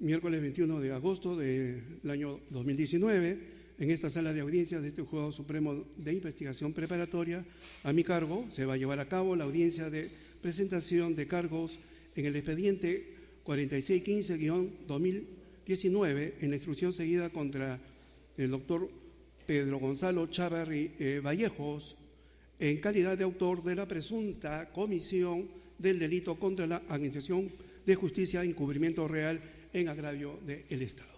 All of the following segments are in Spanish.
miércoles 21 de agosto del año 2019, en esta sala de audiencias de este Juzgado Supremo de Investigación Preparatoria, a mi cargo se va a llevar a cabo la audiencia de presentación de cargos en el expediente 4615-2019 en la instrucción seguida contra el doctor Pedro Gonzalo Chávarri Vallejos, en calidad de autor de la presunta comisión del delito contra la Administración de Justicia e encubrimiento real en agravio del Estado.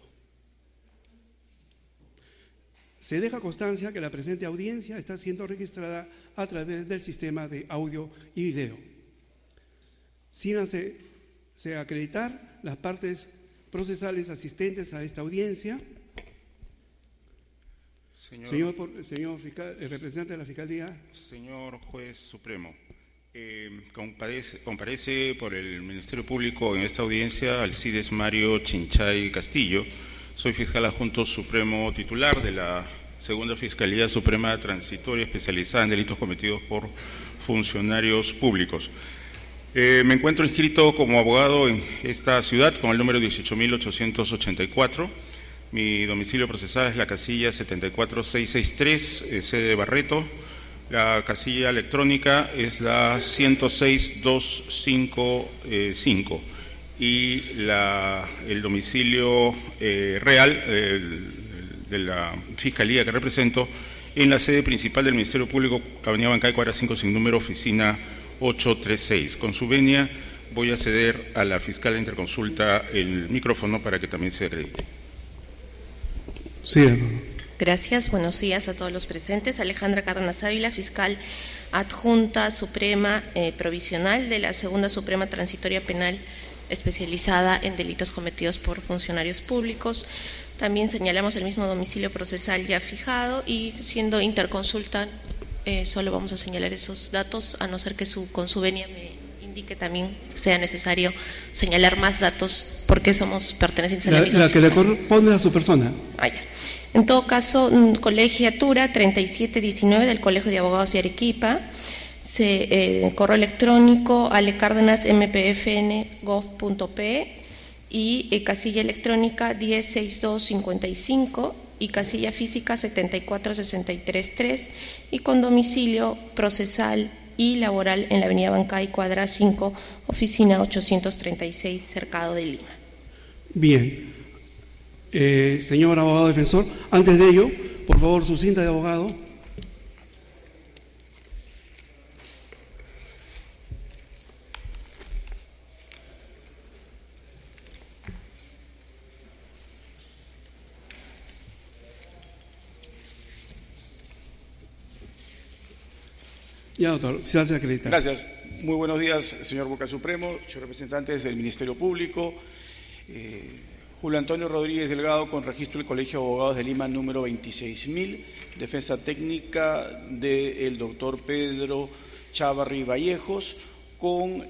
Se deja constancia que la presente audiencia está siendo registrada a través del sistema de audio y video. Síganse acreditar las partes procesales asistentes a esta audiencia. Señor fiscal, el representante de la Fiscalía. Señor Juez Supremo, comparece por el Ministerio Público en esta audiencia Alcides Mario Chinchay Castillo. Soy fiscal adjunto supremo titular de la Segunda Fiscalía Suprema Transitoria especializada en delitos cometidos por funcionarios públicos. Me encuentro inscrito como abogado en esta ciudad con el número 18.884. Mi domicilio procesal es la casilla 74663, sede de Barreto. La casilla electrónica es la 106255 y el domicilio real de la Fiscalía que represento en la sede principal del Ministerio Público, Avenida Bancay, cuadra 5, sin número, oficina 836. Con su venia voy a ceder a la fiscal de interconsulta el micrófono para que también se acredite. Sí, hermano. Gracias, buenos días a todos los presentes. Alejandra Cárdenas Ávila, fiscal adjunta suprema provisional de la Segunda Suprema Transitoria Penal especializada en delitos cometidos por funcionarios públicos. También señalamos el mismo domicilio procesal ya fijado y siendo interconsulta solo vamos a señalar esos datos, a no ser que con su venia me indique también sea necesario señalar más datos porque somos pertenecientes a la misma la que le corresponde a su persona. Ya. En todo caso, colegiatura 3719 del Colegio de Abogados de Arequipa, correo electrónico alecárdenas.mpfn.gov.pe y casilla electrónica 106255 y casilla física 74633 y con domicilio procesal y laboral en la avenida Bancay, cuadra 5, oficina 836, Cercado de Lima. Bien. Señor abogado defensor, antes de ello, por favor, su cinta de abogado. Ya, doctor, se hace acreditar. Gracias. Muy buenos días, señor Vocal Supremo, señor representantes del Ministerio Público. Julio Antonio Rodríguez Delgado, con registro del Colegio de Abogados de Lima, número 26.000, defensa técnica del doctor Pedro Chávarri Vallejos, con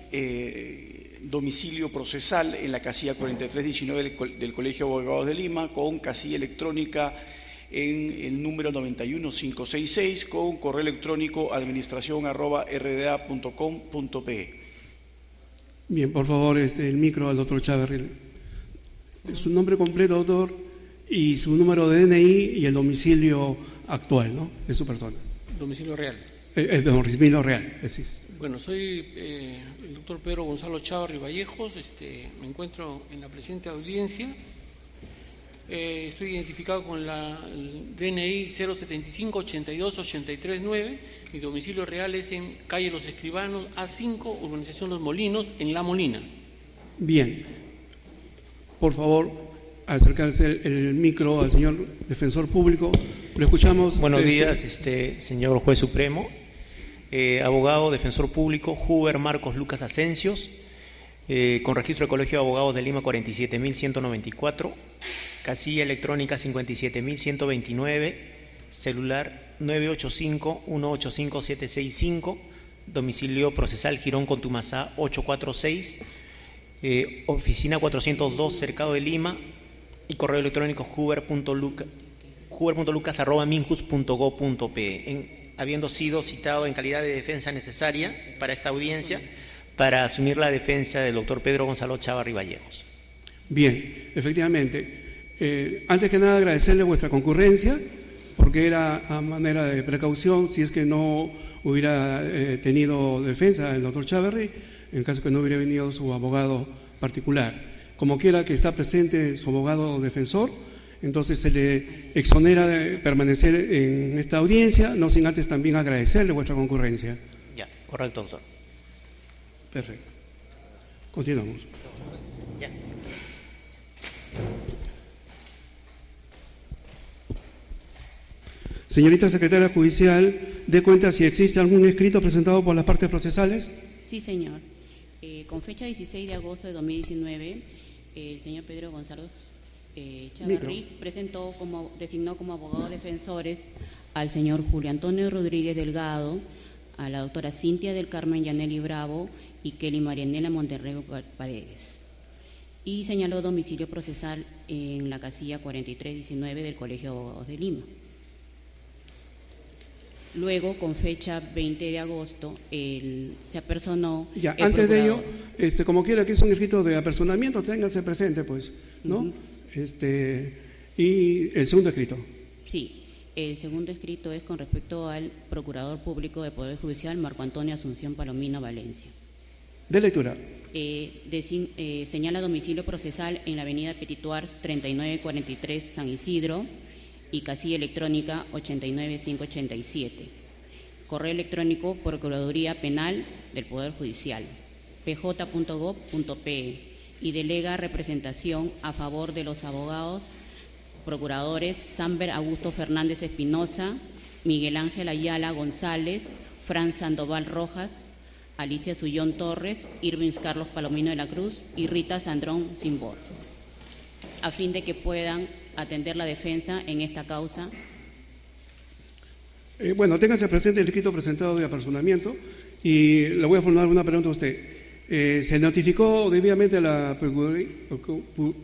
domicilio procesal en la casilla 4319 del Colegio de Abogados de Lima, con casilla electrónica en el número 91566, con correo electrónico administración@rda.com.pe. Bien, por favor, el micro al doctor Chávarri. Su nombre completo, doctor, y su número de DNI y el domicilio actual, ¿no?, de su persona. Domicilio real. Domicilio real, así es. Bueno, soy el doctor Pedro Gonzalo Chávarri Vallejos, me encuentro en la presente audiencia. Estoy identificado con el DNI 075-82-839. Mi domicilio real es en calle Los Escribanos, A5, urbanización Los Molinos, en La Molina. Bien. Por favor, acercarse el micro al señor defensor público. Lo escuchamos. Buenos días, señor juez supremo. Abogado, defensor público, Huber Marcos Lucas Asencios, con registro de Colegio de Abogados de Lima 47.194, casilla electrónica 57.129, celular 985-185-765, domicilio procesal Girón Contumasá 846, oficina 402, Cercado de Lima, y correo electrónico huber.lucas@minjus.go.pe, habiendo sido citado en calidad de defensa necesaria para esta audiencia para asumir la defensa del doctor Pedro Gonzalo Chávarri Vallejos. Bien, efectivamente. Antes que nada, agradecerle vuestra concurrencia, porque era a manera de precaución, si es que no hubiera tenido defensa el doctor Chávarri, en caso que no hubiera venido su abogado particular. Como quiera que está presente su abogado defensor, entonces se le exonera de permanecer en esta audiencia, no sin antes también agradecerle vuestra concurrencia. Ya, correcto, doctor. Perfecto. Continuamos. Ya. Señorita Secretaria Judicial, dé cuenta si existe algún escrito presentado por las partes procesales. Sí, señor. Con fecha 16 de agosto de 2019, el señor Pedro Gonzalo Chávarri designó como abogados defensores al señor Julio Antonio Rodríguez Delgado, a la doctora Cintia del Carmen Yaneli Bravo y Kelly Marianela Monterrego Paredes. Y señaló domicilio procesal en la casilla 4319 del Colegio de Abogados de Lima. Luego, con fecha 20 de agosto, se apersonó. Ya, antes de ello, como quiera que es un escrito de apersonamiento, ténganse presente, pues, ¿no? Y el segundo escrito. Sí, el segundo escrito es con respecto al Procurador Público del Poder Judicial, Marco Antonio Asunción Palomino Valencia. De lectura. Señala domicilio procesal en la avenida Petituars 3943 San Isidro y casilla electrónica 89587. Correo electrónico Procuraduría Penal del Poder Judicial, pj.gov.pe, y delega representación a favor de los abogados procuradores Samber Augusto Fernández Espinosa, Miguel Ángel Ayala González, Fran Sandoval Rojas, Alicia Sullón Torres, Irvins Carlos Palomino de la Cruz y Rita Sandrón Simbor, a fin de que puedan atender la defensa en esta causa. Bueno, téngase presente el escrito presentado de apersonamiento y le voy a formular una pregunta a usted. ¿Se notificó debidamente a la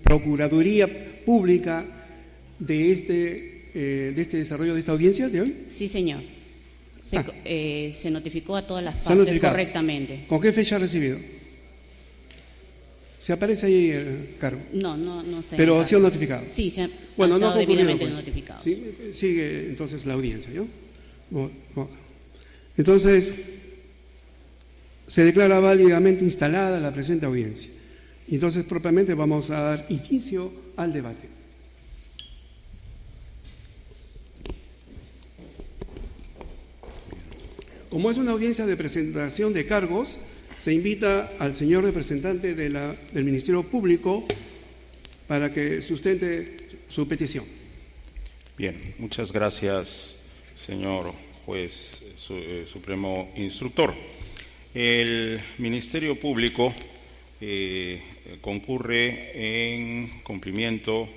Procuraduría Pública de este desarrollo de esta audiencia de hoy? Sí, señor. Se notificó a todas las partes correctamente. ¿Con qué fecha ha recibido? ¿Se aparece ahí el cargo? No está. ¿Pero ha sido notificado? Sí, se ha no debidamente pues. notificado. ¿Sí? Sigue entonces la audiencia, ¿no? Entonces, se declara válidamente instalada la presente audiencia. Entonces, propiamente vamos a dar inicio al debate. Como es una audiencia de presentación de cargos, se invita al señor representante del Ministerio Público para que sustente su petición. Bien, muchas gracias, señor juez supremo instructor. El Ministerio Público concurre en cumplimiento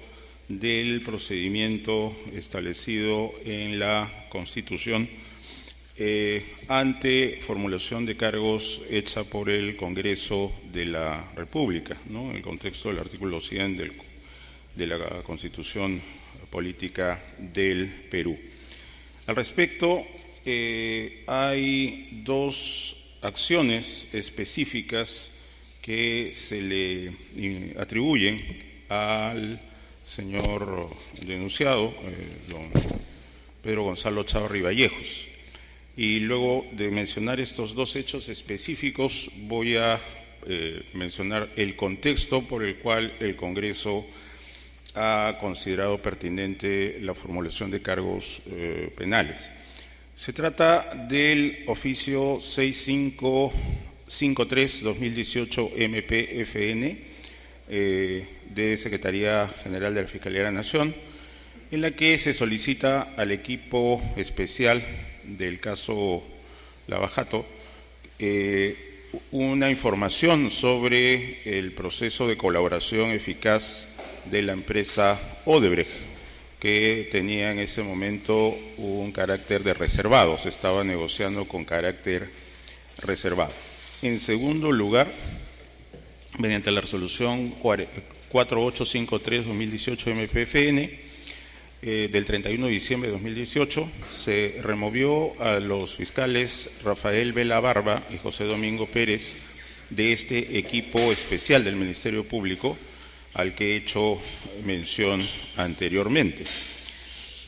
del procedimiento establecido en la Constitución ante formulación de cargos hecha por el Congreso de la República, ¿no? En el contexto del artículo 100 de la Constitución Política del Perú. Al respecto, hay dos acciones específicas que se le atribuyen al señor denunciado, don Pedro Gonzalo Chávarri Vallejos. Y luego de mencionar estos dos hechos específicos, voy a mencionar el contexto por el cual el Congreso ha considerado pertinente la formulación de cargos penales. Se trata del oficio 6553-2018 MPFN de Secretaría General de la Fiscalía de la Nación, en la que se solicita al equipo especial del caso Lavajato una información sobre el proceso de colaboración eficaz de la empresa Odebrecht, que tenía en ese momento un carácter de reservado, se estaba negociando con carácter reservado. En segundo lugar, mediante la resolución 4853-2018 MPFN del 31 de diciembre de 2018, se removió a los fiscales Rafael Vela Barba y José Domingo Pérez de este equipo especial del Ministerio Público al que he hecho mención anteriormente.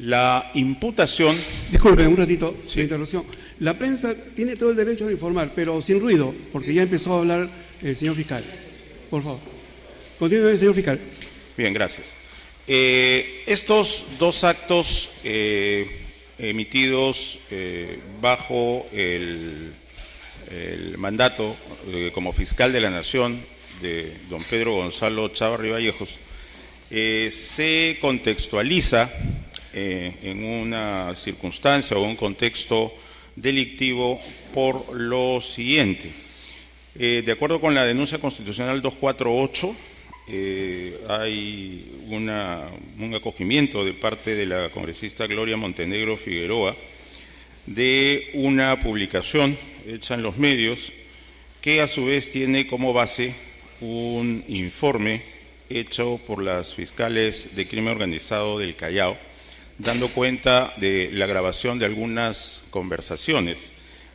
La imputación... Disculpen un ratito, Sí. la interrupción. La prensa tiene todo el derecho de informar, pero sin ruido, porque ya empezó a hablar el señor fiscal. Por favor. Continúe, señor fiscal. Bien, gracias. Estos dos actos emitidos bajo el mandato como fiscal de la Nación de don Pedro Gonzalo Chávarri Vallejos se contextualiza en una circunstancia o un contexto delictivo por lo siguiente. De acuerdo con la denuncia constitucional 248, hay un acogimiento de parte de la congresista Gloria Montenegro Figueroa de una publicación hecha en los medios que a su vez tiene como base un informe hecho por las fiscales de crimen organizado del Callao, dando cuenta de la grabación de algunas conversaciones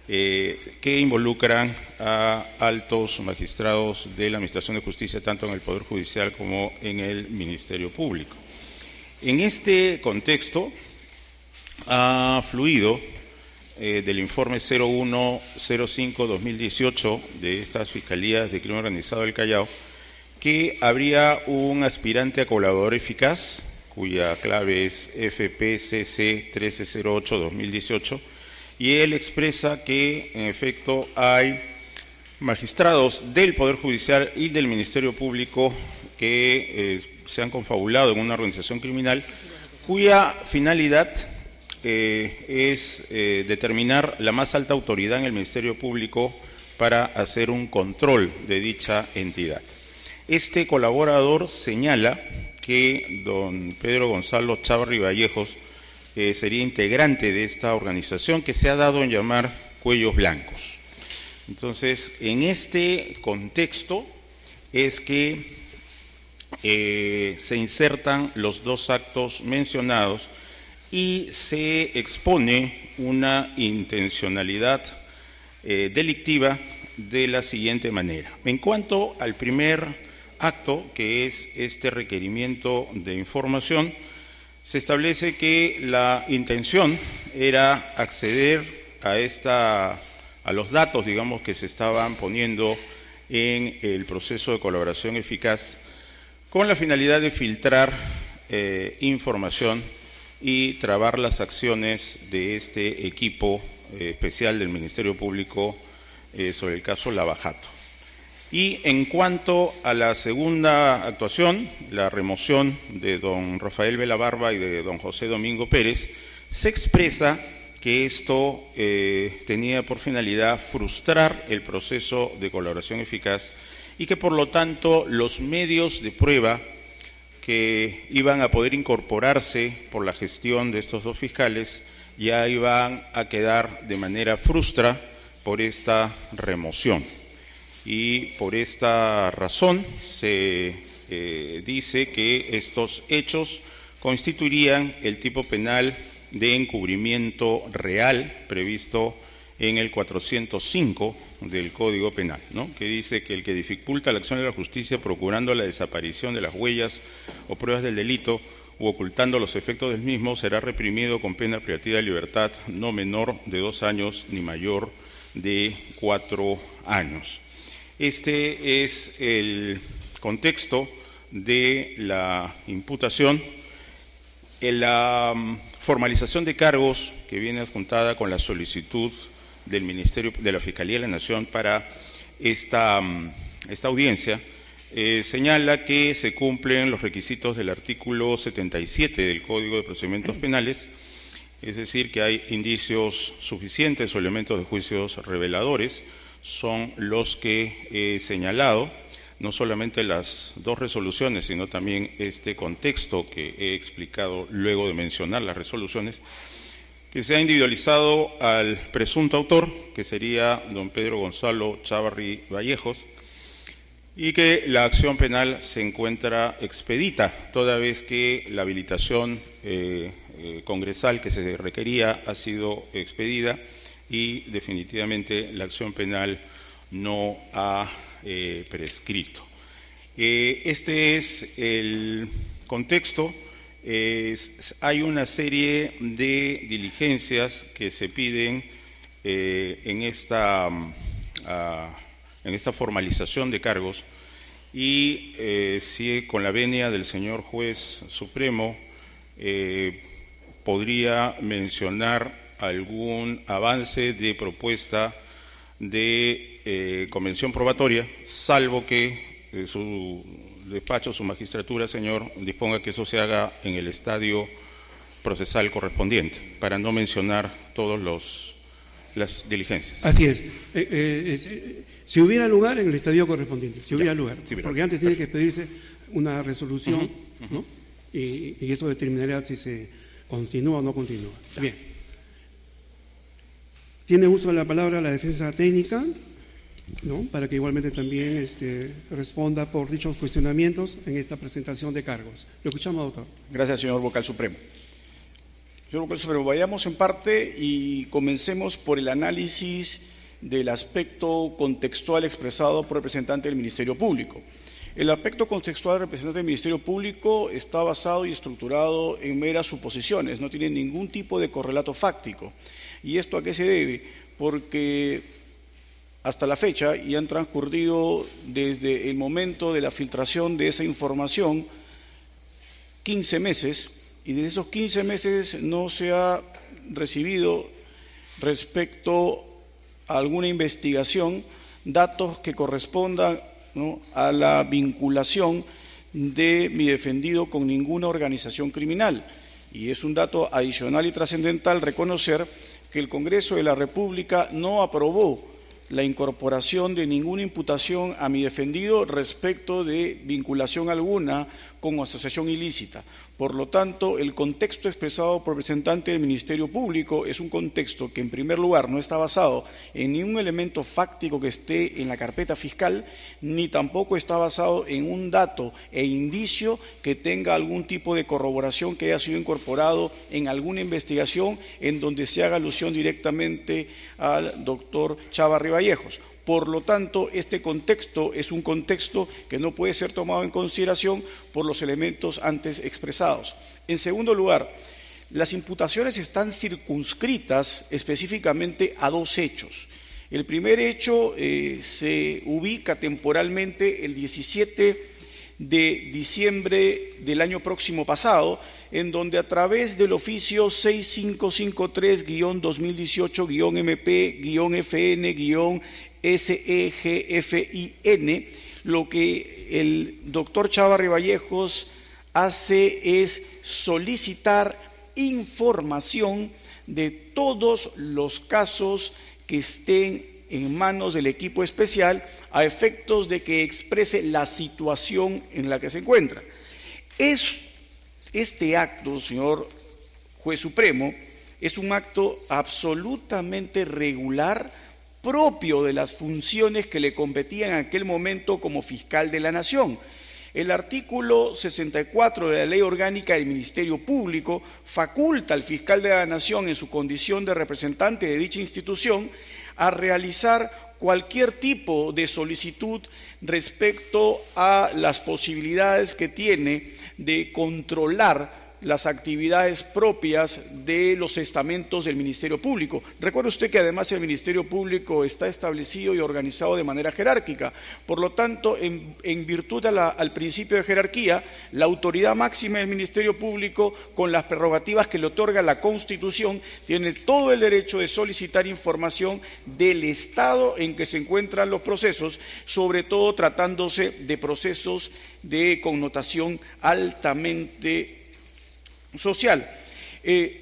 que involucran a altos magistrados de la Administración de Justicia, tanto en el Poder Judicial como en el Ministerio Público. En este contexto ha fluido del informe 0105-2018 de estas Fiscalías de Crimen Organizado del Callao que habría un aspirante a colaborador eficaz, cuya clave es FPCC 1308-2018, y él expresa que, en efecto, hay magistrados del Poder Judicial y del Ministerio Público que se han confabulado en una organización criminal cuya finalidad es determinar la más alta autoridad en el Ministerio Público para hacer un control de dicha entidad. Este colaborador señala que don Pedro Gonzalo Chávarri Vallejos sería integrante de esta organización que se ha dado en llamar Cuellos Blancos. Entonces, en este contexto es que se insertan los dos actos mencionados y se expone una intencionalidad delictiva de la siguiente manera. En cuanto al primer acto, que es este requerimiento de información, se establece que la intención era acceder a los datos, digamos, que se estaban poniendo en el proceso de colaboración eficaz con la finalidad de filtrar información y trabar las acciones de este equipo especial del Ministerio Público sobre el caso Lavajato. Y en cuanto a la segunda actuación, la remoción de don Rafael Vela Barba y de don José Domingo Pérez, se expresa que esto tenía por finalidad frustrar el proceso de colaboración eficaz y que por lo tanto los medios de prueba que iban a poder incorporarse por la gestión de estos dos fiscales ya iban a quedar de manera frustra por esta remoción. Y por esta razón se dice que estos hechos constituirían el tipo penal de encubrimiento real previsto en el 405 del Código Penal, ¿no? Que dice que el que dificulta la acción de la justicia procurando la desaparición de las huellas o pruebas del delito u ocultando los efectos del mismo será reprimido con pena privativa de libertad no menor de 2 años ni mayor de 4 años. Este es el contexto de la imputación. En la formalización de cargos que viene adjuntada con la solicitud del Ministerio de la Fiscalía de la Nación para esta audiencia, señala que se cumplen los requisitos del artículo 77 del Código de Procedimientos Penales, es decir, que hay indicios suficientes o elementos de juicios reveladores, son los que he señalado, no solamente las dos resoluciones, sino también este contexto que he explicado luego de mencionar las resoluciones, que se ha individualizado al presunto autor, que sería don Pedro Gonzalo Chávarri Vallejos, y que la acción penal se encuentra expedita, toda vez que la habilitación congresal que se requería ha sido expedida y definitivamente la acción penal no ha prescrito. Este es el contexto. Hay una serie de diligencias que se piden en esta formalización de cargos y si con la venia del señor juez supremo podría mencionar algún avance de propuesta de convención probatoria, salvo que su despacho, su magistratura, señor, disponga que eso se haga en el estadio procesal correspondiente, para no mencionar todas las diligencias. Así es. Si hubiera lugar en el estadio correspondiente, si hubiera lugar, sí, porque antes tiene que pedirse una resolución, ¿no? Y eso determinará si se continúa o no continúa. Bien. Tiene uso de la palabra la defensa técnica, ¿no? Para que igualmente también responda por dichos cuestionamientos en esta presentación de cargos. Lo escuchamos, doctor. Gracias, señor Vocal Supremo. Señor Vocal Supremo, vayamos en parte y comencemos por el análisis del aspecto contextual expresado por el representante del Ministerio Público. El aspecto contextual del representante del Ministerio Público está basado y estructurado en meras suposiciones, no tiene ningún tipo de correlato fáctico. ¿Y esto a qué se debe? Porque hasta la fecha, y han transcurrido desde el momento de la filtración de esa información 15 meses, y desde esos 15 meses no se ha recibido respecto a alguna investigación datos que correspondan, ¿no?, a la vinculación de mi defendido con ninguna organización criminal. Y es un dato adicional y trascendental reconocer que el Congreso de la República no aprobó la incorporación de ninguna imputación a mi defendido respecto de vinculación alguna con asociación ilícita. Por lo tanto, el contexto expresado por el representante del Ministerio Público es un contexto que, en primer lugar, no está basado en ningún elemento fáctico que esté en la carpeta fiscal, ni tampoco está basado en un dato e indicio que tenga algún tipo de corroboración que haya sido incorporado en alguna investigación en donde se haga alusión directamente al doctor Chávarri Vallejos. Por lo tanto, este contexto es un contexto que no puede ser tomado en consideración por los elementos antes expresados. En segundo lugar, las imputaciones están circunscritas específicamente a dos hechos. El primer hecho se ubica temporalmente el 17 de diciembre del año próximo pasado, en donde a través del oficio 6553-2018-MP-FN-SEGFIN, lo que el doctor Chávarri Vallejos hace es solicitar información de todos los casos que estén en manos del equipo especial a efectos de que exprese la situación en la que se encuentra. Este acto, señor Juez Supremo, es un acto absolutamente regular, propio de las funciones que le competían en aquel momento como fiscal de la Nación. El artículo 64 de la Ley Orgánica del Ministerio Público faculta al fiscal de la Nación, en su condición de representante de dicha institución, a realizar cualquier tipo de solicitud respecto a las posibilidades que tiene de controlar las actividades propias de los estamentos del Ministerio Público. Recuerde usted que además el Ministerio Público está establecido y organizado de manera jerárquica. Por lo tanto, en virtud al principio de jerarquía, la autoridad máxima del Ministerio Público, con las prerrogativas que le otorga la Constitución, tiene todo el derecho de solicitar información del estado en que se encuentran los procesos, sobre todo tratándose de procesos de connotación altamente social.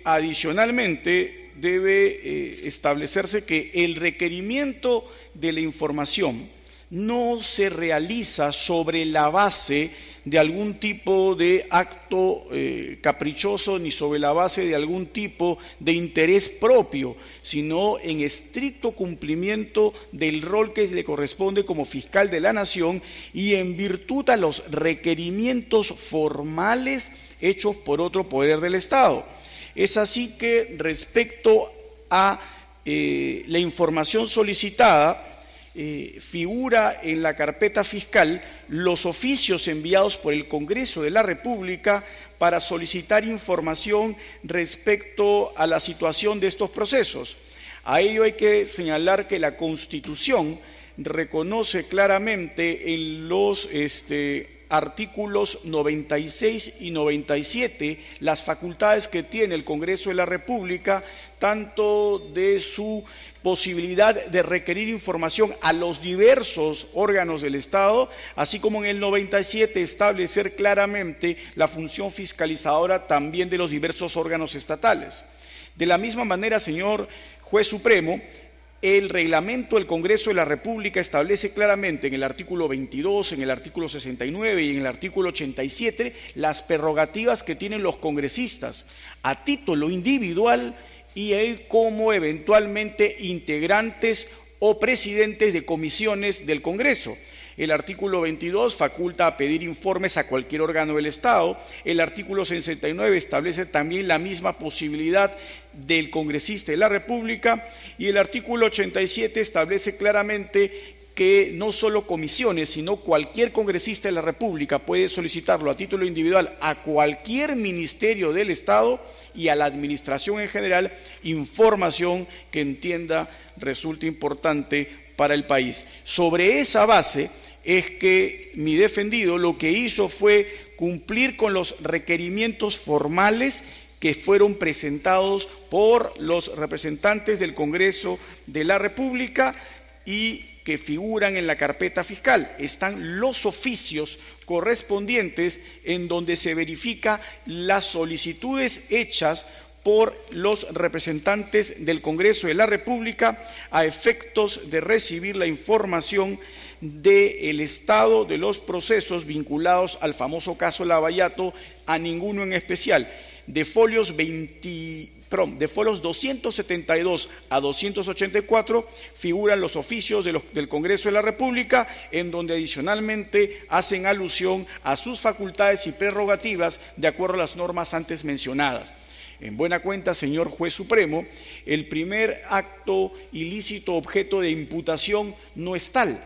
Adicionalmente, debe establecerse que el requerimiento de la información no se realiza sobre la base de algún tipo de acto caprichoso ni sobre la base de algún tipo de interés propio, sino en estricto cumplimiento del rol que le corresponde como fiscal de la Nación y en virtud a los requerimientos formales hechos por otro poder del Estado. Es así que respecto a la información solicitada, figura en la carpeta fiscal los oficios enviados por el Congreso de la República para solicitar información respecto a la situación de estos procesos. A ello hay que señalar que la Constitución reconoce claramente en los artículos 96 y 97 las facultades que tiene el Congreso de la República, tanto de su posibilidad de requerir información a los diversos órganos del Estado, así como en el 97 establecer claramente la función fiscalizadora también de los diversos órganos estatales. De la misma manera, señor Juez Supremo, el reglamento del Congreso de la República establece claramente en el artículo 22, en el artículo 69 y en el artículo 87 las prerrogativas que tienen los congresistas a título individual y como eventualmente integrantes o presidentes de comisiones del Congreso. El artículo 22 faculta a pedir informes a cualquier órgano del Estado. El artículo 69 establece también la misma posibilidad del congresista de la República y el artículo 87 establece claramente que no solo comisiones, sino cualquier congresista de la República puede solicitarlo a título individual a cualquier ministerio del Estado y a la administración en general información que entienda resulte importante para el país. Sobre esa base es que mi defendido lo que hizo fue cumplir con los requerimientos formales que fueron presentados por los representantes del Congreso de la República y que figuran en la carpeta fiscal. Están los oficios correspondientes en donde se verifica las solicitudes hechas por los representantes del Congreso de la República a efectos de recibir la información del estado de los procesos vinculados al famoso caso Lavallato, a ninguno en especial. De folios 272 a 284 figuran los oficios del Congreso de la República, en donde adicionalmente hacen alusión a sus facultades y prerrogativas de acuerdo a las normas antes mencionadas. En buena cuenta, señor Juez Supremo, el primer acto ilícito objeto de imputación no es tal.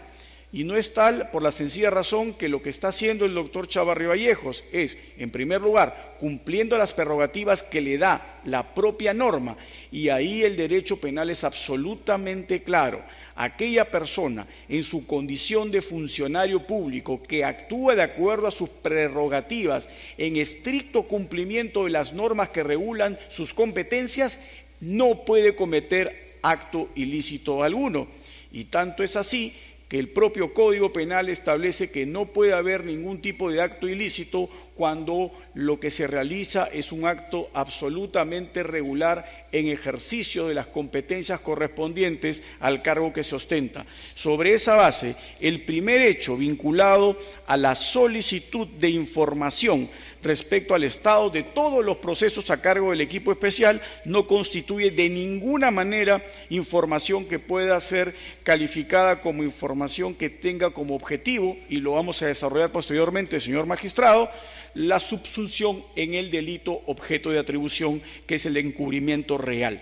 Y no es tal por la sencilla razón que lo que está haciendo el doctor Chávarri Vallejos es, en primer lugar, cumpliendo las prerrogativas que le da la propia norma, y ahí el derecho penal es absolutamente claro. Aquella persona en su condición de funcionario público que actúa de acuerdo a sus prerrogativas en estricto cumplimiento de las normas que regulan sus competencias no puede cometer acto ilícito alguno. Y tanto es así que el propio Código Penal establece que no puede haber ningún tipo de acto ilícito cuando lo que se realiza es un acto absolutamente regular en ejercicio de las competencias correspondientes al cargo que se ostenta. Sobre esa base, el primer hecho vinculado a la solicitud de información respecto al estado de todos los procesos a cargo del equipo especial no constituye de ninguna manera información que pueda ser calificada como información que tenga como objetivo, y lo vamos a desarrollar posteriormente, señor magistrado, la subsunción en el delito objeto de atribución, que es el encubrimiento real.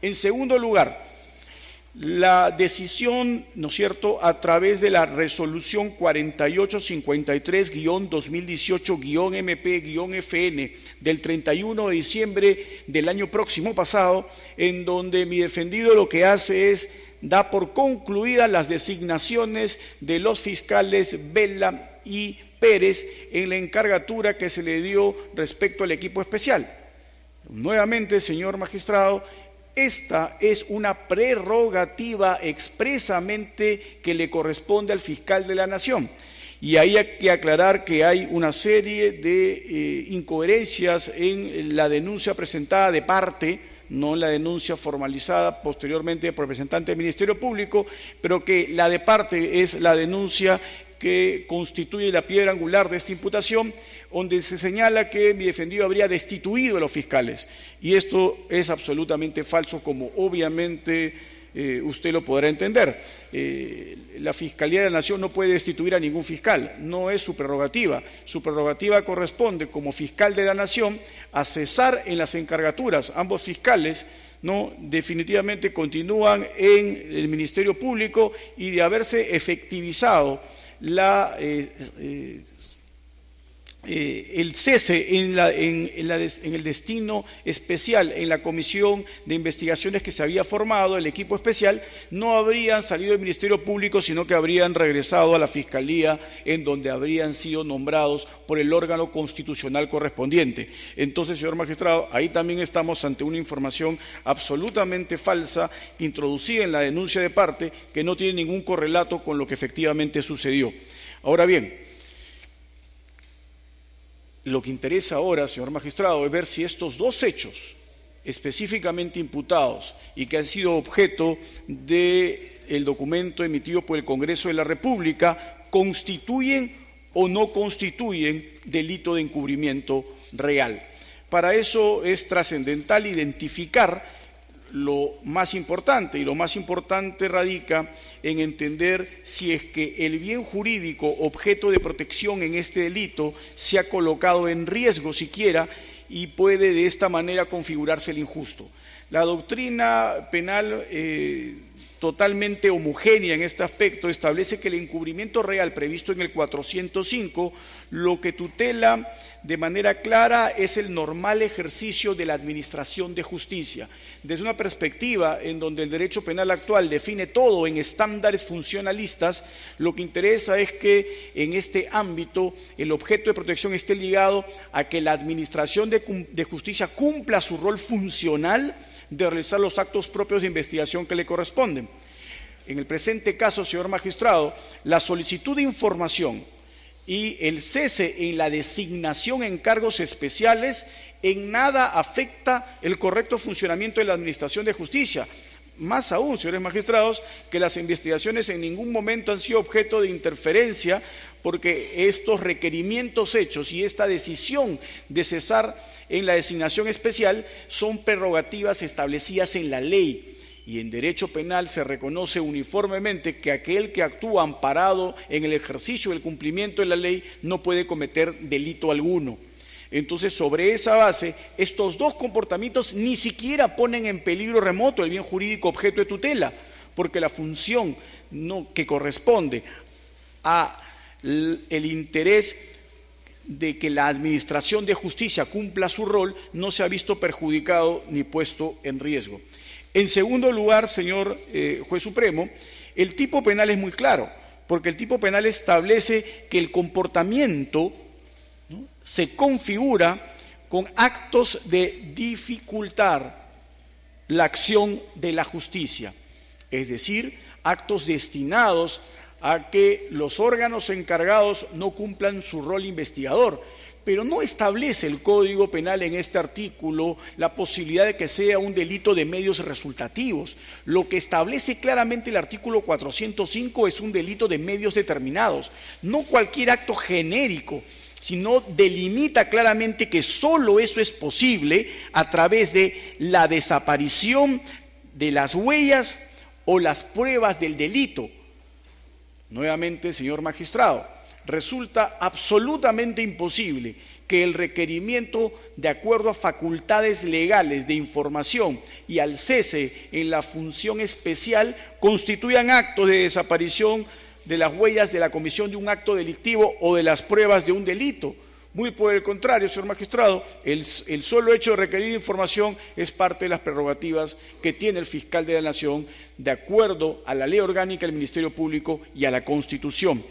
En segundo lugar, la decisión, ¿no es cierto?, a través de la resolución 4853-2018-MP-FN del 31 de diciembre del año próximo pasado, en donde mi defendido lo que hace es da por concluidas las designaciones de los fiscales Vela y Pérez en la encargatura que se le dio respecto al equipo especial. Nuevamente, señor magistrado, esta es una prerrogativa expresamente que le corresponde al fiscal de la Nación. Y ahí hay que aclarar que hay una serie de incoherencias en la denuncia presentada de parte, no en la denuncia formalizada posteriormente por representante del Ministerio Público, pero que la de parte es la denuncia que constituye la piedra angular de esta imputación, donde se señala que mi defendido habría destituido a los fiscales. Y esto es absolutamente falso, como obviamente usted lo podrá entender. La Fiscalía de la Nación no puede destituir a ningún fiscal, no es su prerrogativa. Su prerrogativa corresponde como fiscal de la Nación a cesar en las encargaturas. Ambos fiscales definitivamente continúan en el Ministerio Público, y de haberse efectivizado el cese en el destino especial, en la comisión de investigaciones que se había formado, el equipo especial, no habrían salido del Ministerio Público, sino que habrían regresado a la Fiscalía, en donde habrían sido nombrados por el órgano constitucional correspondiente. Entonces, señor magistrado, ahí también estamos ante una información absolutamente falsa, introducida en la denuncia de parte, que no tiene ningún correlato con lo que efectivamente sucedió. Ahora bien, lo que interesa ahora, señor magistrado, es ver si estos dos hechos específicamente imputados y que han sido objeto del documento emitido por el Congreso de la República constituyen o no constituyen delito de encubrimiento real. Para eso es trascendental identificar lo más importante, y lo más importante radica en entender si es que el bien jurídico objeto de protección en este delito se ha colocado en riesgo siquiera, y puede de esta manera configurarse el injusto. La doctrina penal totalmente homogénea en este aspecto establece que el encubrimiento real previsto en el 405 lo que tutela de manera clara es el normal ejercicio de la administración de justicia. Desde una perspectiva en donde el derecho penal actual define todo en estándares funcionalistas, lo que interesa es que en este ámbito el objeto de protección esté ligado a que la administración de justicia cumpla su rol funcional de realizar los actos propios de investigación que le corresponden. En el presente caso, señor magistrado, la solicitud de información y el cese en la designación en cargos especiales en nada afecta el correcto funcionamiento de la administración de justicia. Más aún, señores magistrados, que las investigaciones en ningún momento han sido objeto de interferencia, porque estos requerimientos hechos y esta decisión de cesar en la designación especial son prerrogativas establecidas en la ley. Y en derecho penal se reconoce uniformemente que aquel que actúa amparado en el ejercicio del cumplimiento de la ley no puede cometer delito alguno. Entonces, sobre esa base, estos dos comportamientos ni siquiera ponen en peligro remoto el bien jurídico objeto de tutela, porque la función que corresponde a el interés de que la administración de justicia cumpla su rol no se ha visto perjudicado ni puesto en riesgo. En segundo lugar, señor juez supremo, el tipo penal es muy claro, porque el tipo penal establece que el comportamiento se configura con actos de dificultar la acción de la justicia, es decir, actos destinados a que los órganos encargados no cumplan su rol investigador. Pero no establece el Código Penal en este artículo la posibilidad de que sea un delito de medios resultativos. Lo que establece claramente el artículo 405 es un delito de medios determinados, no cualquier acto genérico, sino delimita claramente que solo eso es posible a través de la desaparición de las huellas o las pruebas del delito. Nuevamente, señor magistrado, resulta absolutamente imposible que el requerimiento de acuerdo a facultades legales de información y al cese en la función especial constituyan actos de desaparición de las huellas de la comisión de un acto delictivo o de las pruebas de un delito. Muy por el contrario, señor magistrado, el solo hecho de requerir información es parte de las prerrogativas que tiene el fiscal de la Nación de acuerdo a la ley orgánica del Ministerio Público y a la Constitución.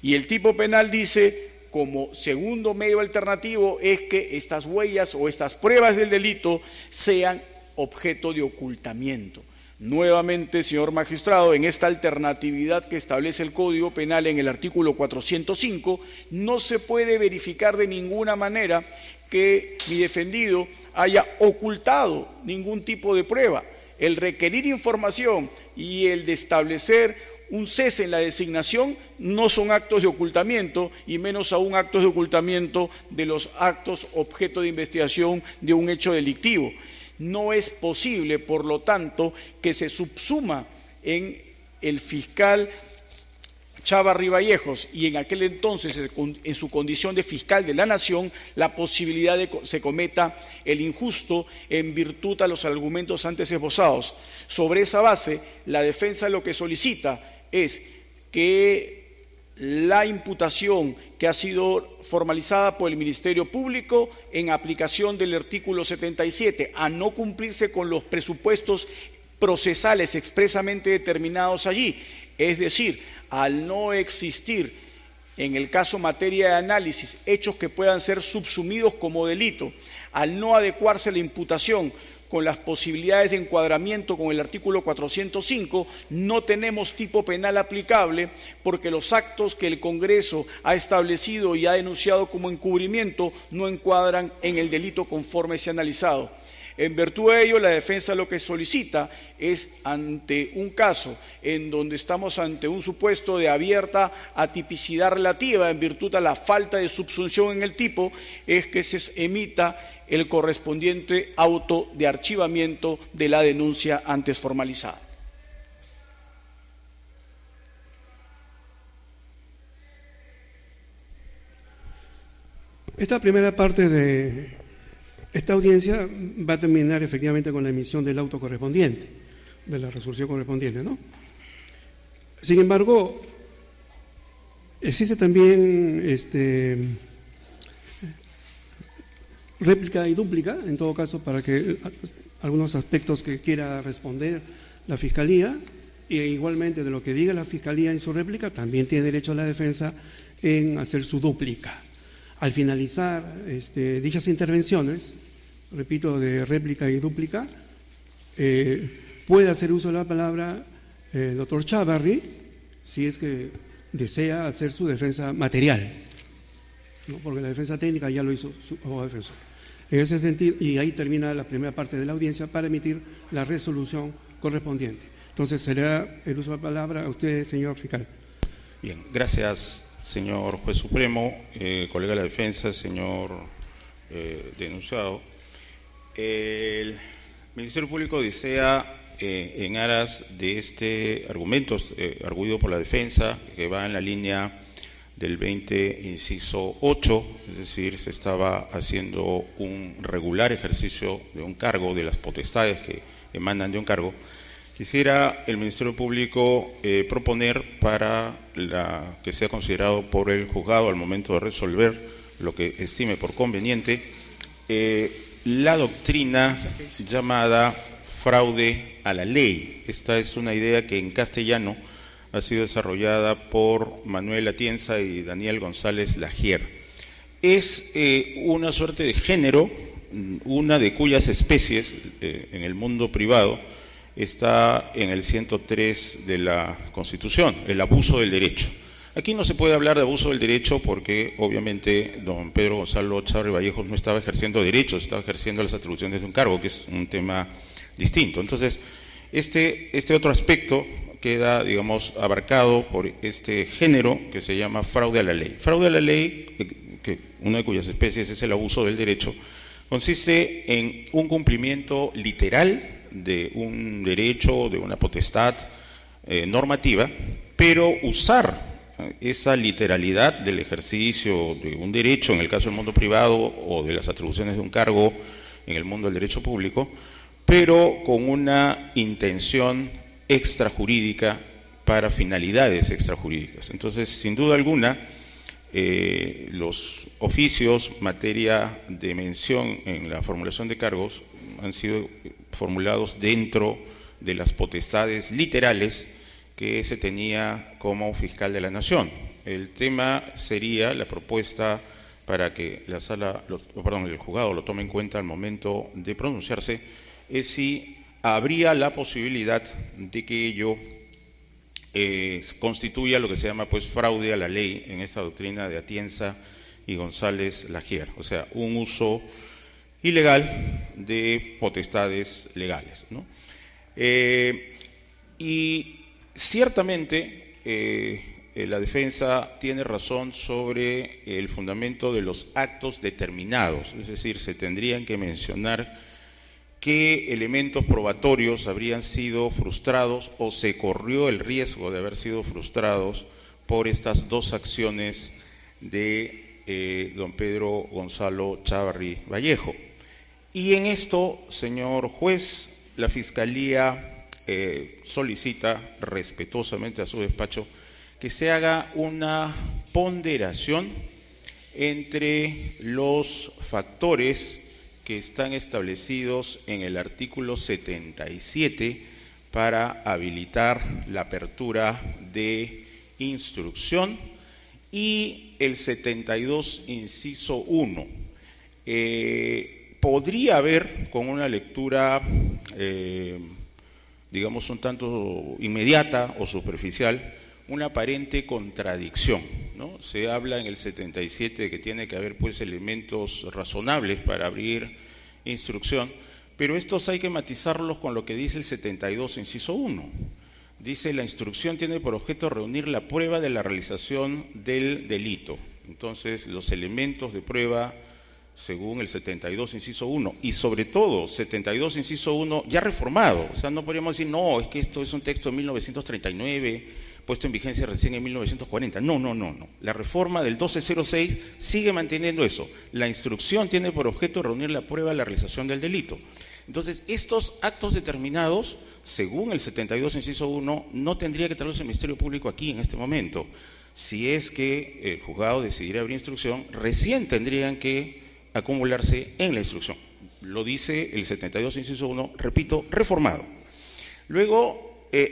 Y el tipo penal dice, como segundo medio alternativo, es que estas huellas o estas pruebas del delito sean objeto de ocultamiento. Nuevamente, señor magistrado, en esta alternatividad que establece el Código Penal en el artículo 405, no se puede verificar de ninguna manera que mi defendido haya ocultado ningún tipo de prueba. El requerir información y el de establecer un cese en la designación no son actos de ocultamiento, y menos aún actos de ocultamiento de los actos objeto de investigación de un hecho delictivo. No es posible, por lo tanto, que se subsuma en el fiscal Chávarri Vallejos y en aquel entonces en su condición de fiscal de la Nación la posibilidad de que se cometa el injusto en virtud a los argumentos antes esbozados. Sobre esa base, la defensa lo que solicita es que la imputación que ha sido formalizada por el Ministerio Público en aplicación del artículo 77, a no cumplirse con los presupuestos procesales expresamente determinados allí, es decir, al no existir en el caso materia de análisis hechos que puedan ser subsumidos como delito, al no adecuarse la imputación con las posibilidades de encuadramiento con el artículo 405, no tenemos tipo penal aplicable porque los actos que el Congreso ha establecido y ha denunciado como encubrimiento no encuadran en el delito conforme se ha analizado. En virtud de ello, la defensa lo que solicita es, ante un caso en donde estamos ante un supuesto de abierta atipicidad relativa en virtud a la falta de subsunción en el tipo, es que se emita el correspondiente auto de archivamiento de la denuncia antes formalizada. Esta primera parte de esta audiencia va a terminar efectivamente con la emisión del auto correspondiente, de la resolución correspondiente, ¿no? Sin embargo, existe también réplica y dúplica, en todo caso, para que algunos aspectos que quiera responder la Fiscalía, e igualmente de lo que diga la Fiscalía en su réplica, también tiene derecho a la defensa en hacer su dúplica. Al finalizar dichas intervenciones, repito, de réplica y dúplica, puede hacer uso de la palabra el doctor Chávarri, si es que desea hacer su defensa material, ¿no? Porque la defensa técnica ya lo hizo su abogado defensor. En ese sentido, y ahí termina la primera parte de la audiencia para emitir la resolución correspondiente. Entonces, será el uso de la palabra a usted, señor fiscal. Bien, gracias, señor juez supremo, colega de la defensa, señor denunciado. El Ministerio Público desea, en aras de este argumento arguido por la defensa, que va en la línea del 20, inciso 8, es decir, se estaba haciendo un regular ejercicio de un cargo, de las potestades que emanan de un cargo, quisiera el Ministerio Público proponer para que sea considerado por el juzgado al momento de resolver lo que estime por conveniente, la doctrina llamada fraude a la ley. Esta es una idea que en castellano ha sido desarrollada por Manuel Atienza y Daniel González Lagier. Es una suerte de género, una de cuyas especies en el mundo privado está en el 103 de la Constitución, el abuso del derecho. Aquí no se puede hablar de abuso del derecho porque obviamente don Pedro Gonzalo Chávarri Vallejos no estaba ejerciendo derechos, estaba ejerciendo las atribuciones de un cargo, que es un tema distinto. Entonces, este otro aspecto queda, digamos, abarcado por este género que se llama fraude a la ley. Fraude a la ley, que una de cuyas especies es el abuso del derecho, consiste en un cumplimiento literal de un derecho, de una potestad normativa, pero usar esa literalidad del ejercicio de un derecho, en el caso del mundo privado, o de las atribuciones de un cargo en el mundo del derecho público, pero con una intención extrajurídica para finalidades extrajurídicas. Entonces, sin duda alguna, los oficios, materia de mención en la formulación de cargos, han sido formulados dentro de las potestades literales que se tenía como fiscal de la Nación. El tema sería la propuesta para que la el juzgado lo tome en cuenta al momento de pronunciarse, es si habría la posibilidad de que ello constituya lo que se llama pues fraude a la ley en esta doctrina de Atienza y González Lagier, o sea, un uso ilegal de potestades legales, ¿no? Y ciertamente la defensa tiene razón sobre el fundamento de los actos determinados, es decir, se tendrían que mencionar qué elementos probatorios habrían sido frustrados o se corrió el riesgo de haber sido frustrados por estas dos acciones de don Pedro Gonzalo Chávarri Vallejo. Y en esto, señor juez, la Fiscalía solicita respetuosamente a su despacho que se haga una ponderación entre los factores que están establecidos en el artículo 77 para habilitar la apertura de instrucción y el 72, inciso 1. Podría haber, con una lectura, digamos, un tanto inmediata o superficial, una aparente contradicción, ¿no? Se habla en el 77 de que tiene que haber pues elementos razonables para abrir instrucción, pero estos hay que matizarlos con lo que dice el 72, inciso 1. Dice: la instrucción tiene por objeto reunir la prueba de la realización del delito. Entonces, los elementos de prueba, según el 72, inciso 1, y sobre todo 72, inciso 1, ya reformado. O sea, no podríamos decir, no, es que esto es un texto de 1939, puesto en vigencia recién en 1940. No. La reforma del 1206 sigue manteniendo eso. La instrucción tiene por objeto reunir la prueba de la realización del delito. Entonces, estos actos determinados, según el 72, inciso 1, no tendría que traerlos el Ministerio Público aquí en este momento. Si es que el juzgado decidiera abrir instrucción, recién tendrían que acumularse en la instrucción. Lo dice el 72, inciso 1, repito, reformado. Luego,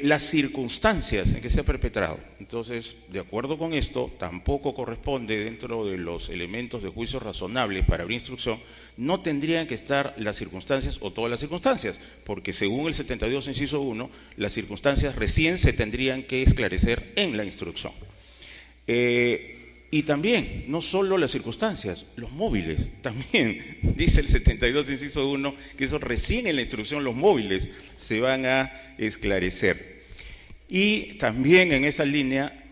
las circunstancias en que se ha perpetrado. Entonces, de acuerdo con esto, tampoco corresponde dentro de los elementos de juicio razonables para abrir instrucción, no tendrían que estar las circunstancias o todas las circunstancias, porque según el 72, inciso 1, las circunstancias recién se tendrían que esclarecer en la instrucción. Y también, no solo las circunstancias, los móviles, también dice el 72, inciso 1, que eso recién en la instrucción los móviles se van a esclarecer. Y también en esa línea,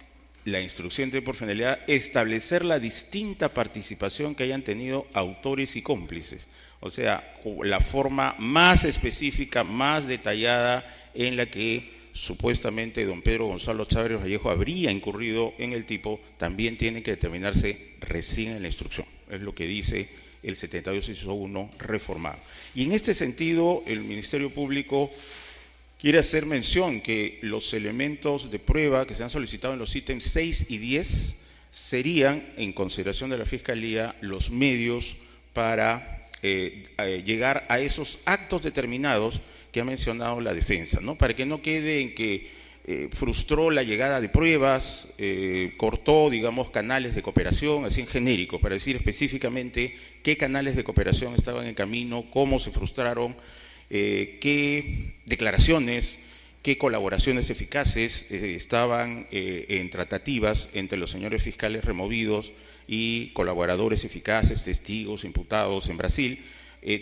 la instrucción tiene por finalidad establecer la distinta participación que hayan tenido autores y cómplices. O sea, la forma más específica, más detallada en la que supuestamente don Pedro Gonzalo Chávarri Vallejo habría incurrido en el tipo, también tiene que determinarse recién en la instrucción. Es lo que dice el 72, inciso 1 reformado. Y en este sentido, el Ministerio Público quiere hacer mención que los elementos de prueba que se han solicitado en los ítems 6 y 10 serían, en consideración de la Fiscalía, los medios para llegar a esos actos determinados que ha mencionado la defensa, ¿no? Para que no quede en que frustró la llegada de pruebas, cortó, digamos, canales de cooperación, así en genérico, para decir específicamente qué canales de cooperación estaban en camino, cómo se frustraron, qué declaraciones, qué colaboraciones eficaces estaban en tratativas entre los señores fiscales removidos y colaboradores eficaces, testigos, imputados en Brasil.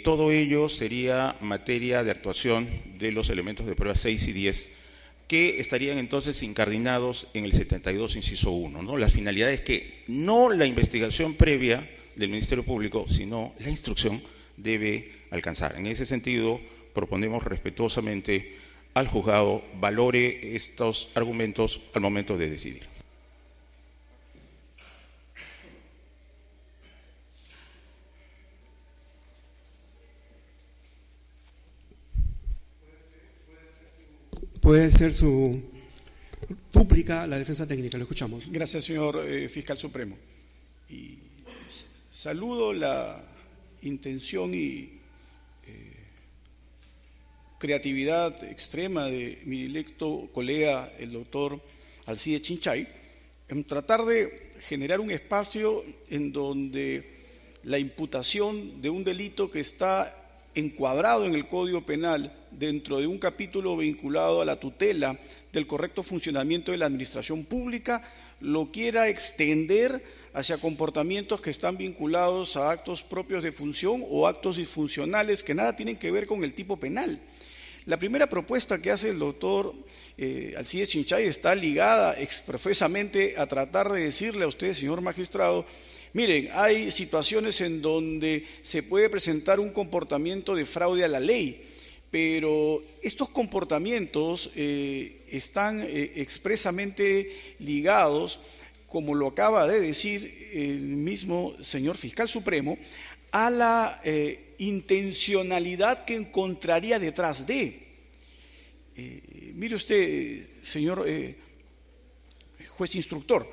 Todo ello sería materia de actuación de los elementos de prueba 6 y 10, que estarían entonces incardinados en el 72, inciso 1, ¿no? La finalidad es que no la investigación previa del Ministerio Público, sino la instrucción debe alcanzar. En ese sentido, proponemos respetuosamente al juzgado valore estos argumentos al momento de decidir. Puede ser su dúplica la defensa técnica, lo escuchamos. Gracias, señor fiscal supremo. Y saludo la intención y creatividad extrema de mi directo colega, el doctor Alcides Chinchay, en tratar de generar un espacio en donde la imputación de un delito que está encuadrado en el Código Penal dentro de un capítulo vinculado a la tutela del correcto funcionamiento de la administración pública, lo quiera extender hacia comportamientos que están vinculados a actos propios de función o actos disfuncionales que nada tienen que ver con el tipo penal. La primera propuesta que hace el doctor Alcides Chinchay está ligada expresamente a tratar de decirle a usted, señor magistrado, miren, hay situaciones en donde se puede presentar un comportamiento de fraude a la ley, pero estos comportamientos están expresamente ligados, como lo acaba de decir el mismo señor fiscal supremo, a la intencionalidad que encontraría detrás de. Mire usted, señor juez instructor,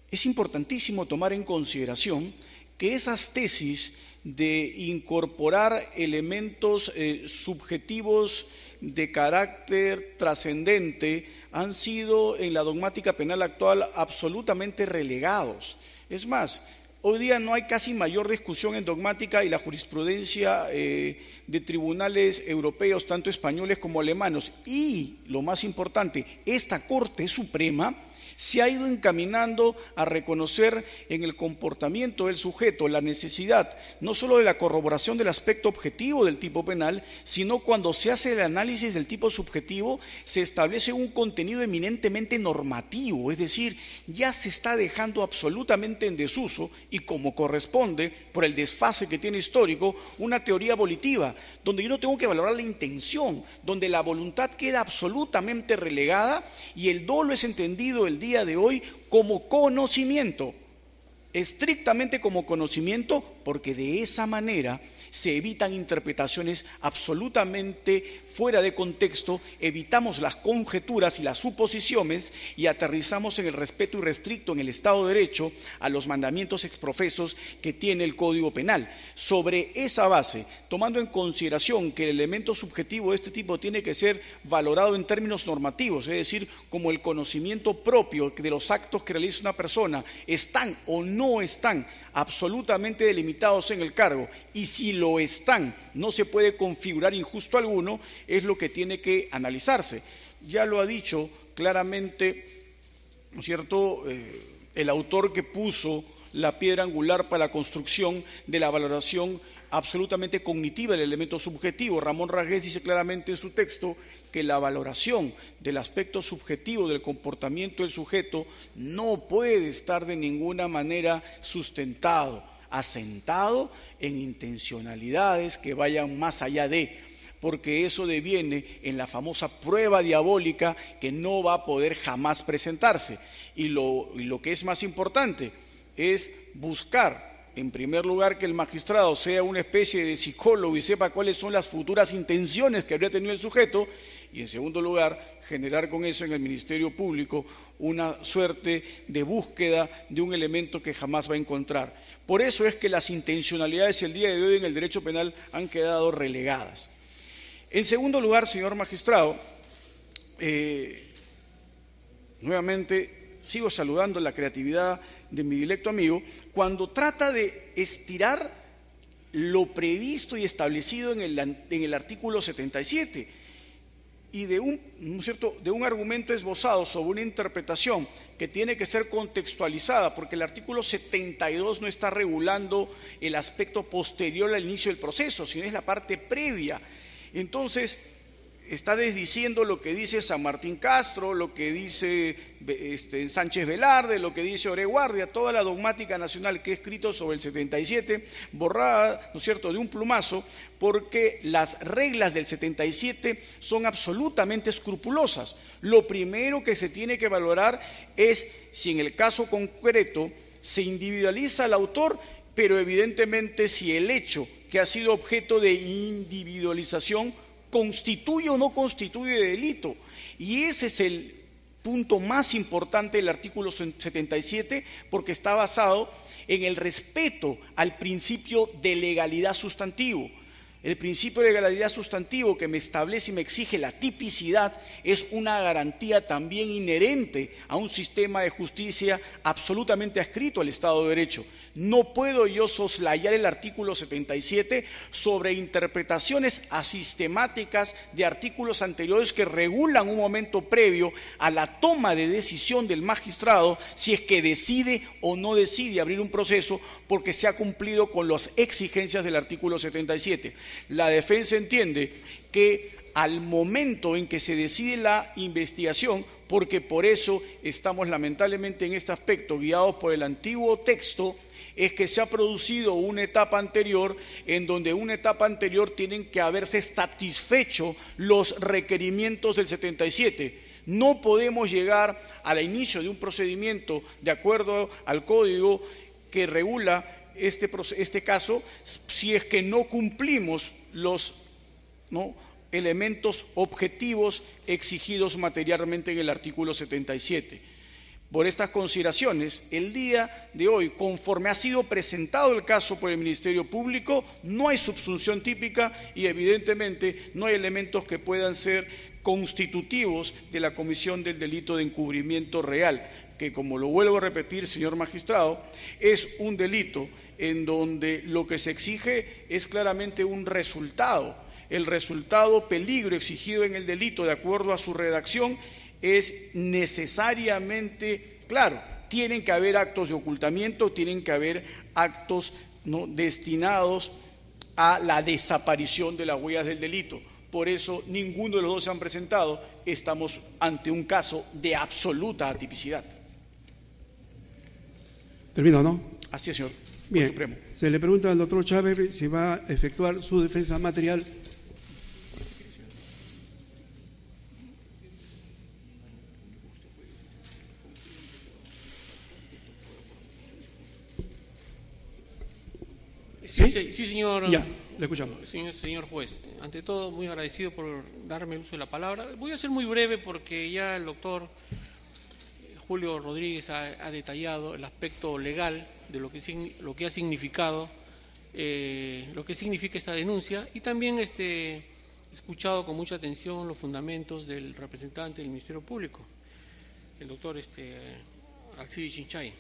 es importantísimo tomar en consideración que esas tesis de incorporar elementos subjetivos de carácter trascendente han sido en la dogmática penal actual absolutamente relegados. Es más, hoy día no hay casi mayor discusión en dogmática y la jurisprudencia de tribunales europeos, tanto españoles como alemanes. Y, lo más importante, esta Corte Suprema se ha ido encaminando a reconocer en el comportamiento del sujeto la necesidad no solo de la corroboración del aspecto objetivo del tipo penal, sino cuando se hace el análisis del tipo subjetivo, se establece un contenido eminentemente normativo, es decir, ya se está dejando absolutamente en desuso y como corresponde, por el desfase que tiene histórico, una teoría volitiva, donde yo no tengo que valorar la intención, donde la voluntad queda absolutamente relegada y el dolo es entendido el día de hoy como conocimiento, estrictamente como conocimiento, porque de esa manera se evitan interpretaciones absolutamente fuera de contexto, evitamos las conjeturas y las suposiciones y aterrizamos en el respeto irrestricto en el Estado de Derecho a los mandamientos exprofesos que tiene el Código Penal. Sobre esa base, tomando en consideración que el elemento subjetivo de este tipo tiene que ser valorado en términos normativos, es decir, como el conocimiento propio de los actos que realiza una persona, están o no están absolutamente delimitados en el cargo, y si lo están, no se puede configurar injusto alguno, es lo que tiene que analizarse. Ya lo ha dicho claramente, ¿no es cierto?, el autor que puso la piedra angular para la construcción de la valoración absolutamente cognitiva del elemento subjetivo. Ramón Rasguez dice claramente en su texto que la valoración del aspecto subjetivo del comportamiento del sujeto no puede estar de ninguna manera sustentado, asentado en intencionalidades que vayan más allá de, porque eso deviene en la famosa prueba diabólica que no va a poder jamás presentarse. Y lo que es más importante es buscar, en primer lugar, que el magistrado sea una especie de psicólogo y sepa cuáles son las futuras intenciones que habría tenido el sujeto, y en segundo lugar, generar con eso en el Ministerio Público una suerte de búsqueda de un elemento que jamás va a encontrar. Por eso es que las intencionalidades el día de hoy en el derecho penal han quedado relegadas. En segundo lugar, señor magistrado, nuevamente sigo saludando la creatividad de mi directo amigo cuando trata de estirar lo previsto y establecido en el artículo 77 y de un argumento esbozado sobre una interpretación que tiene que ser contextualizada, porque el artículo 72 no está regulando el aspecto posterior al inicio del proceso, sino es la parte previa. Entonces, está desdiciendo lo que dice San Martín Castro, lo que dice Sánchez Velarde, lo que dice Oreguardia, toda la dogmática nacional que he escrito sobre el 77, borrada, ¿no es cierto?, de un plumazo, porque las reglas del 77 son absolutamente escrupulosas. Lo primero que se tiene que valorar es si en el caso concreto se individualiza al autor, pero evidentemente si el hecho que ha sido objeto de individualización constituye o no constituye delito. Y ese es el punto más importante del artículo 77, porque está basado en el respeto al principio de legalidad sustantivo. El principio de legalidad sustantivo que me establece y me exige la tipicidad es una garantía también inherente a un sistema de justicia absolutamente adscrito al Estado de Derecho. No puedo yo soslayar el artículo 77 sobre interpretaciones asistemáticas de artículos anteriores que regulan un momento previo a la toma de decisión del magistrado si es que decide o no decide abrir un proceso porque se ha cumplido con las exigencias del artículo 77. La defensa entiende que al momento en que se decide la investigación, porque por eso estamos lamentablemente en este aspecto guiados por el antiguo texto, es que se ha producido una etapa anterior en donde una etapa anterior tienen que haberse satisfecho los requerimientos del 77. No podemos llegar al inicio de un procedimiento de acuerdo al código que regula este caso si es que no cumplimos los elementos objetivos exigidos materialmente en el artículo 77. Por estas consideraciones, el día de hoy, conforme ha sido presentado el caso por el Ministerio Público, no hay subsunción típica y evidentemente no hay elementos que puedan ser constitutivos de la comisión del delito de encubrimiento real, que, como lo vuelvo a repetir, señor magistrado, es un delito en donde lo que se exige es claramente un resultado. El resultado peligro exigido en el delito, de acuerdo a su redacción, es necesariamente claro. Tienen que haber actos de ocultamiento, tienen que haber actos destinados a la desaparición de las huellas del delito. Por eso ninguno de los dos se han presentado. Estamos ante un caso de absoluta atipicidad. Termino, ¿no? Así es, señor. Bien, Supremo. se le pregunta al doctor Chávez si va a efectuar su defensa material. Sí, señor. Ya, le escuchamos. Señor juez, ante todo, muy agradecido por darme el uso de la palabra. Voy a ser muy breve porque ya el doctor Julio Rodríguez ha detallado el aspecto legal de lo que ha significado, lo que significa esta denuncia, y también he escuchado con mucha atención los fundamentos del representante del Ministerio Público, el doctor Alcides Chinchay.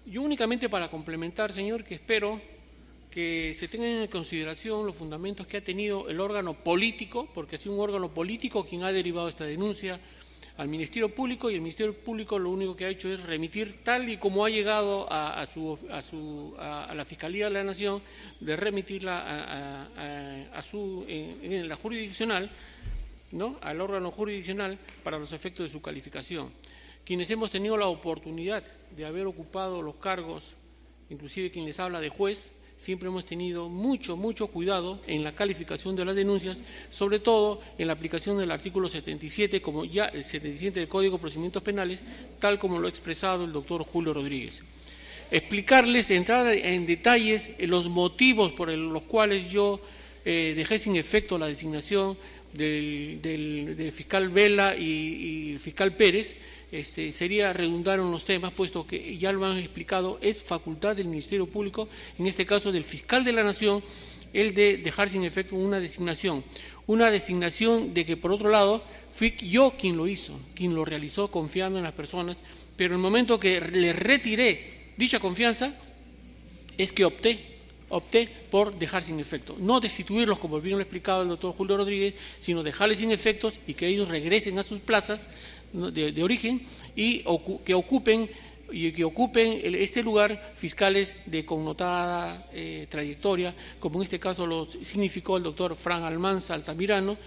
Yo únicamente para complementar, señor, que espero que se tengan en consideración los fundamentos que ha tenido el órgano político, porque ha sido un órgano político quien ha derivado esta denuncia al Ministerio Público, y el Ministerio Público lo único que ha hecho es remitir, tal y como ha llegado a la Fiscalía de la Nación, de remitirla en la jurisdiccional, ¿no?, al órgano jurisdiccional para los efectos de su calificación. Quienes hemos tenido la oportunidad de haber ocupado los cargos, inclusive quien les habla de juez, siempre hemos tenido mucho cuidado en la calificación de las denuncias, sobre todo en la aplicación del artículo 77, como ya el 77 del Código de Procedimientos Penales, tal como lo ha expresado el doctor Julio Rodríguez. Explicarles, entrar en detalles los motivos por los cuales yo dejé sin efecto la designación del fiscal Vela y fiscal Pérez, sería redundar en los temas, puesto que ya lo han explicado, es facultad del Ministerio Público, en este caso del fiscal de la Nación, el de dejar sin efecto una designación de que, por otro lado, fui yo quien lo hizo, quien lo realizó confiando en las personas, pero el momento que le retiré dicha confianza es que opté por dejar sin efecto, no destituirlos como bien lo ha explicado el doctor Julio Rodríguez, sino dejarles sin efectos y que ellos regresen a sus plazas de origen y que ocupen este lugar fiscales de connotada trayectoria, como en este caso lo significó el doctor Fran Almanza Altamirano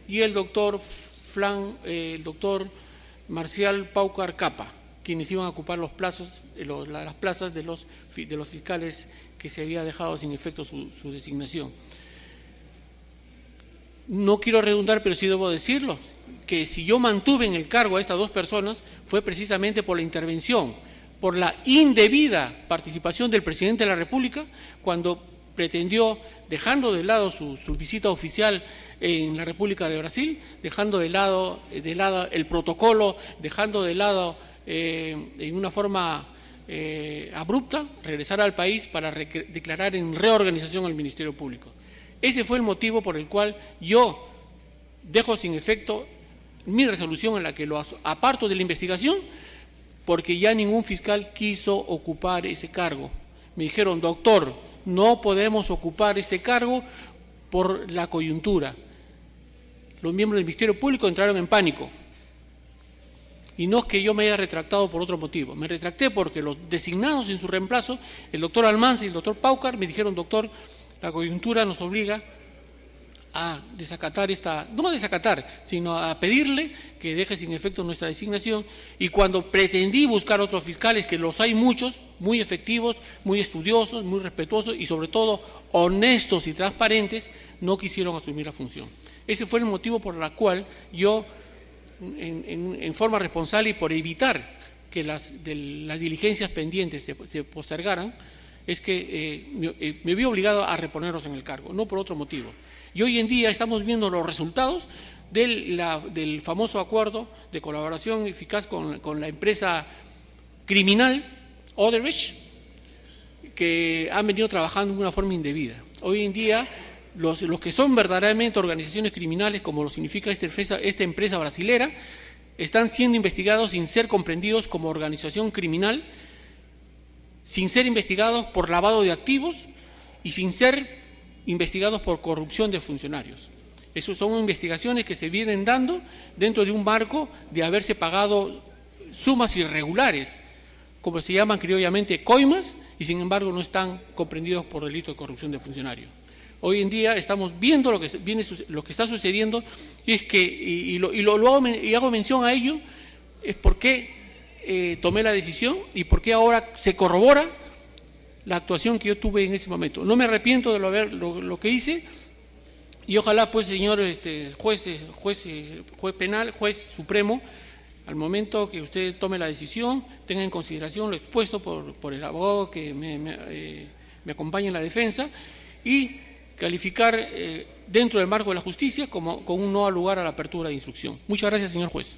y el doctor Marcial Paucar Capa, quienes iban a ocupar las plazas de los fiscales que se había dejado sin efecto su designación. No quiero redundar, pero sí debo decirlo, que si yo mantuve en el cargo a estas dos personas fue precisamente por la intervención, por la indebida participación del presidente de la República, cuando pretendió, dejando de lado su visita oficial en la República de Brasil, dejando de lado el protocolo, dejando de lado en una forma abrupta, regresar al país para declarar en reorganización al Ministerio Público. Ese fue el motivo por el cual yo dejo sin efecto mi resolución en la que lo aparto de la investigación, porque ya ningún fiscal quiso ocupar ese cargo. Me dijeron, doctor, no podemos ocupar este cargo por la coyuntura. Los miembros del Ministerio Público entraron en pánico. Y no es que yo me haya retractado por otro motivo. Me retracté porque los designados en su reemplazo, el doctor Almanza y el doctor Paucar, me dijeron, doctor, la coyuntura nos obliga a desacatar no a desacatar, sino a pedirle que deje sin efecto nuestra designación, y cuando pretendí buscar otros fiscales, que los hay muchos, muy efectivos, muy estudiosos, muy respetuosos y sobre todo honestos y transparentes, no quisieron asumir la función. Ese fue el motivo por el cual yo, en forma responsable y por evitar que las diligencias pendientes se postergaran, es que me vi obligado a reponerlos en el cargo, no por otro motivo. Y hoy en día estamos viendo los resultados del famoso acuerdo de colaboración eficaz con la empresa criminal Odebrecht, que han venido trabajando de una forma indebida. Hoy en día, los que son verdaderamente organizaciones criminales, como lo significa esta empresa brasilera, están siendo investigados sin ser comprendidos como organización criminal, sin ser investigados por lavado de activos y sin ser investigados por corrupción de funcionarios. Esas son investigaciones que se vienen dando dentro de un marco de haberse pagado sumas irregulares, como se llaman criollamente coimas, y sin embargo no están comprendidos por delito de corrupción de funcionarios. Hoy en día estamos viendo lo que está sucediendo, y es que, y hago mención a ello, es por qué tomé la decisión y por qué ahora se corrobora la actuación que yo tuve en ese momento. No me arrepiento de lo que hice, y ojalá, pues, señor juez penal, juez supremo, al momento que usted tome la decisión, tenga en consideración lo expuesto por el abogado que me acompaña en la defensa, y calificar dentro del marco de la justicia con un no al lugar a la apertura de instrucción. Muchas gracias, señor juez.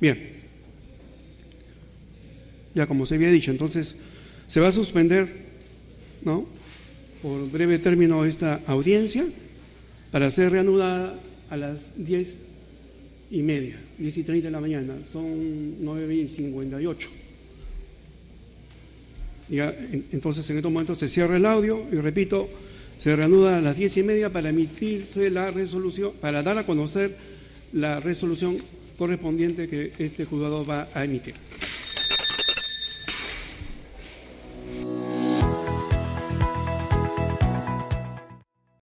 Bien, ya como se había dicho, entonces se va a suspender, ¿no?, por breve término esta audiencia para ser reanudada a las 10:30, 10:30 de la mañana, son 9:58. Ya, entonces en estos momentos se cierra el audio y repito, se reanuda a las 10:30 para emitirse la resolución, para dar a conocer la resolución correspondiente que este juzgado va a emitir.